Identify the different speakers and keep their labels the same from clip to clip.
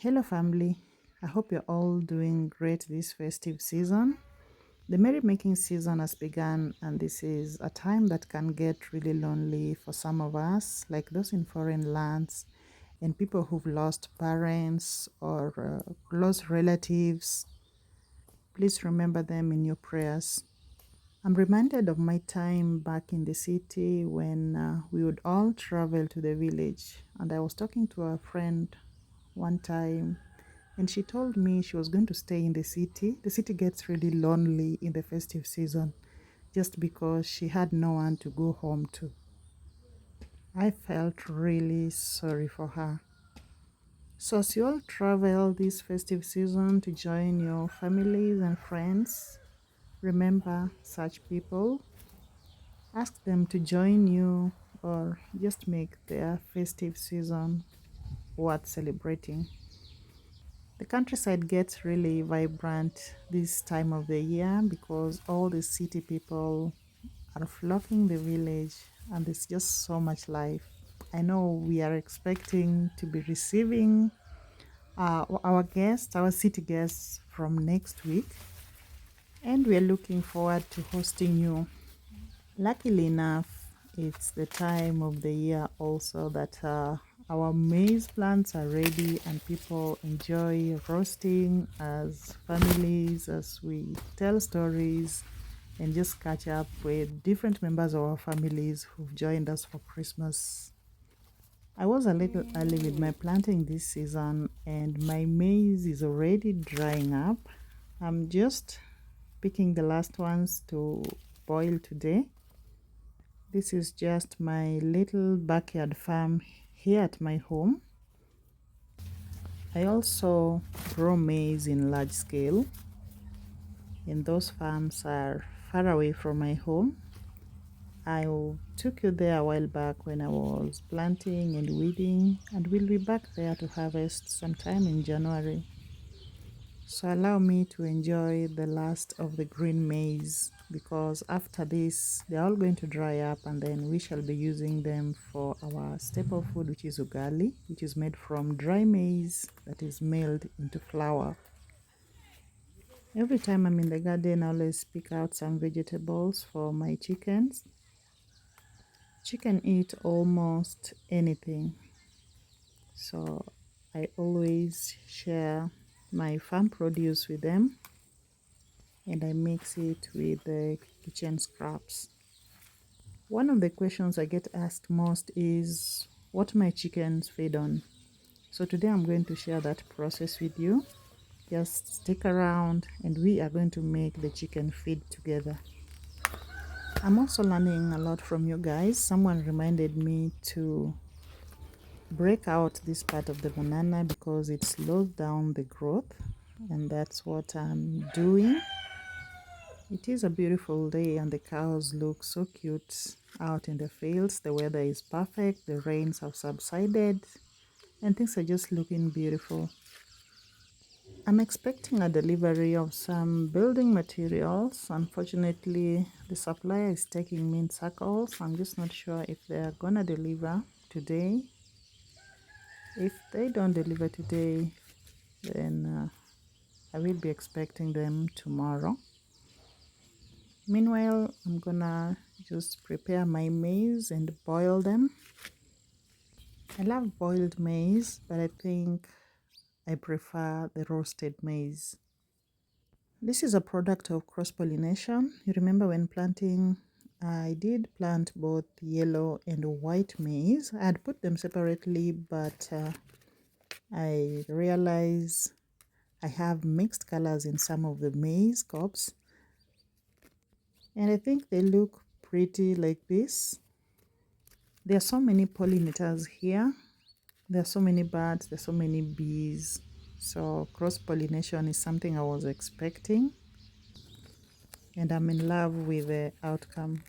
Speaker 1: Hello, family. I hope you're all doing great this festive season. The merrymaking season has begun, and this is a time that can get really lonely for some of us, like those in foreign lands and people who've lost parents or close relatives. Please remember them in your prayers. I'm reminded of my time back in the city when we would all travel to the village, and I was talking to a friend one time and she told me she was going to stay in the city. The city gets really lonely in the festive season just because she had no one to go home to. I felt really sorry for her. So, as you all travel this festive season to join your families and friends, remember such people. Ask them to join you or just make their festive season worth celebrating. The countryside gets really vibrant this time of the year because all the city people are flocking the village and there's just so much life. I know we are expecting to be receiving our guests, our city guests from next week, and we are looking forward to hosting you. Luckily enough, it's the time of the year also that our maize plants are ready and people enjoy roasting as families, as we tell stories and just catch up with different members of our families who've joined us for Christmas. I was a little early with my planting this season and my maize is already drying up. I'm just picking the last ones to boil today. This is just my little backyard farm here at my home. I also grow maize in large scale, and those farms are far away from my home. I took you there a while back when I was planting and weeding, and we'll be back there to harvest sometime in January. So allow me to enjoy the last of the green maize because after this they're all going to dry up and then we shall be using them for our staple food, which is ugali, which is made from dry maize that is milled into flour. Every time I'm in the garden I always pick out some vegetables for my chickens. Chicken eat almost anything, so I always share my farm produce with them and I mix it with the kitchen scraps. One of the questions I get asked most is what my chickens feed on. So today I'm going to share that process with you. Just stick around and we are going to make the chicken feed together. I'm also learning a lot from you guys. Someone reminded me to break out this part of the banana because it slows down the growth, and that's what I'm doing. It is a beautiful day and the cows look so cute out in the fields. The weather is perfect, the rains have subsided, and things are just looking beautiful. I'm expecting a delivery of some building materials. Unfortunately, the supplier is taking me in circles. I'm just not sure if they're gonna deliver today. If they don't deliver today, then I will be expecting them tomorrow. Meanwhile, I'm gonna just prepare my maize and boil them. I love boiled maize, but I think I prefer the roasted maize. This is a product of cross-pollination. You remember when planting, I did plant both yellow and white maize. I had put them separately, but I realized I have mixed colors in some of the maize cobs, and I think they look pretty like this. There are so many pollinators here. There are so many birds, there are so many bees. So cross-pollination is something I was expecting, and I'm in love with the outcome.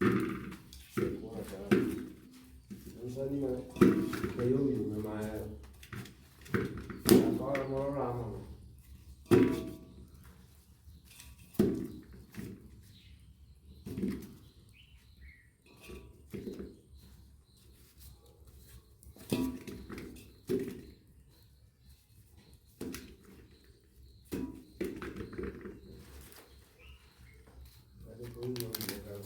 Speaker 2: Quá trời. Anh sao nhưng mà tiêu gì mà có món ra mà. Cái túi luôn được rồi.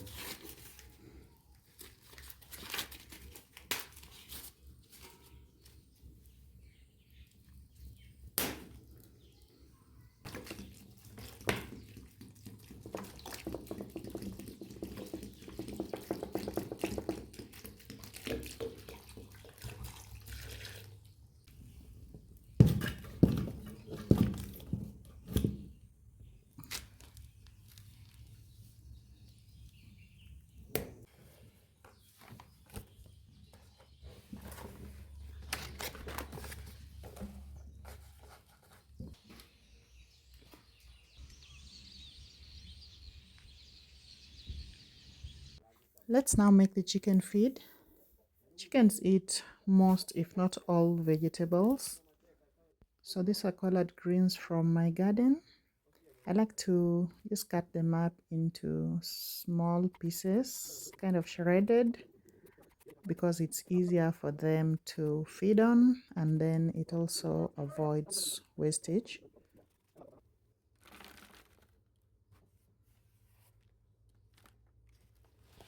Speaker 1: Let's now make the chicken feed. Chickens eat most, if not all, vegetables. So these are collard greens from my garden. I like to just cut them up into small pieces, kind of shredded, because it's easier for them to feed on, and then it also avoids wastage.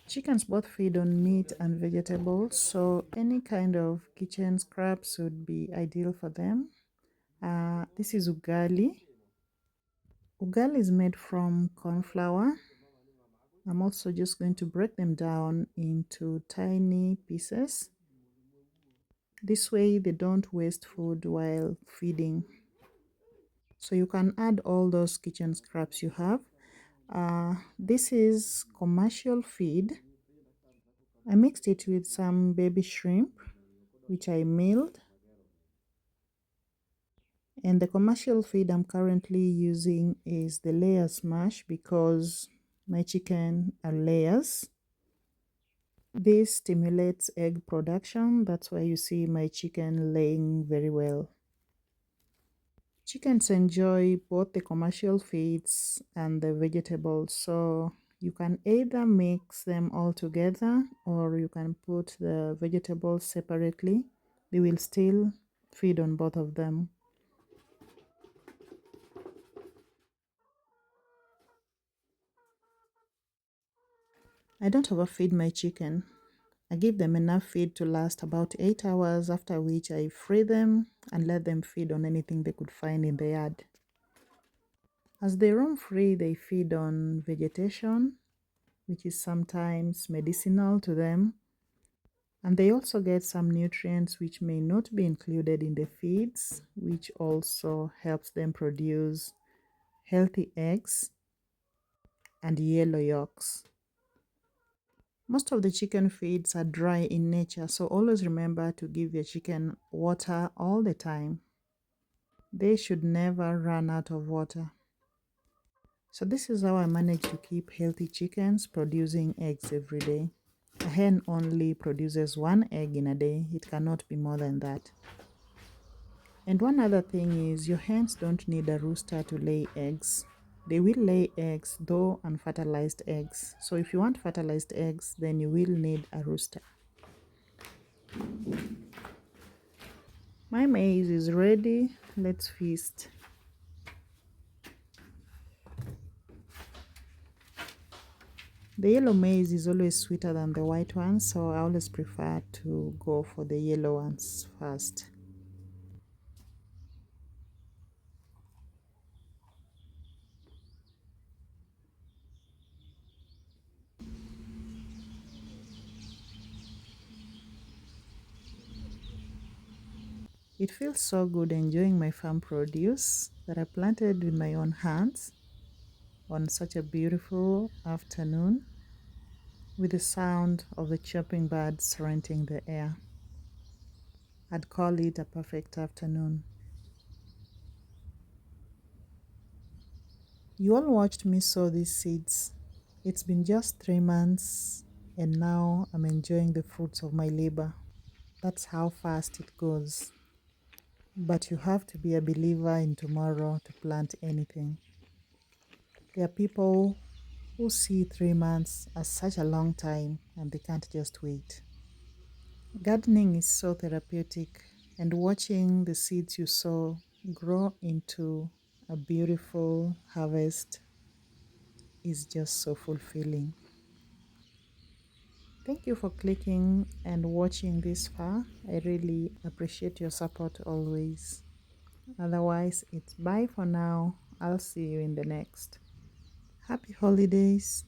Speaker 1: Chickens both feed on meat and vegetables, so any kind of kitchen scraps would be ideal for them. This is ugali. Ugali is made from corn flour. I'm also just going to break them down into tiny pieces. This way they don't waste food while feeding. So you can add all those kitchen scraps you have. This is commercial feed. I mixed it with some baby shrimp, which I milled. And the commercial feed I'm currently using is the layers mash because my chicken are layers. This stimulates egg production. That's why you see my chicken laying very well. Chickens enjoy both the commercial feeds and the vegetables, so you can either mix them all together or you can put the vegetables separately. They will still feed on both of them. I don't overfeed my chicken. I give them enough feed to last about 8 hours, after which I free them and let them feed on anything they could find in the yard. As they roam free, they feed on vegetation, which is sometimes medicinal to them. And they also get some nutrients which may not be included in the feeds, which also helps them produce healthy eggs and yellow yolks. Most of the chicken feeds are dry in nature, so always remember to give your chicken water all the time. They should never run out of water. So this is how I manage to keep healthy chickens producing eggs every day. A hen only produces 1 egg in a day. It cannot be more than that. And one other thing is your hens don't need a rooster to lay eggs. They will lay eggs, though unfertilized eggs. So if you want fertilized eggs, then you will need a rooster. My maize is ready. Let's feast. The yellow maize is always sweeter than the white ones, so I always prefer to go for the yellow ones first. It feels so good enjoying my farm produce that I planted with my own hands on such a beautiful afternoon with the sound of the chirping birds renting the air. I'd call it a perfect afternoon. You all watched me sow these seeds. It's been just 3 months and now I'm enjoying the fruits of my labor. That's how fast it goes. But you have to be a believer in tomorrow to plant anything. There are people who see 3 months as such a long time and they can't just wait. Gardening is so therapeutic, and watching the seeds you sow grow into a beautiful harvest is just so fulfilling. Thank you for clicking and watching this far. I really appreciate your support always. Otherwise, it's bye for now. I'll see you in the next. Happy holidays.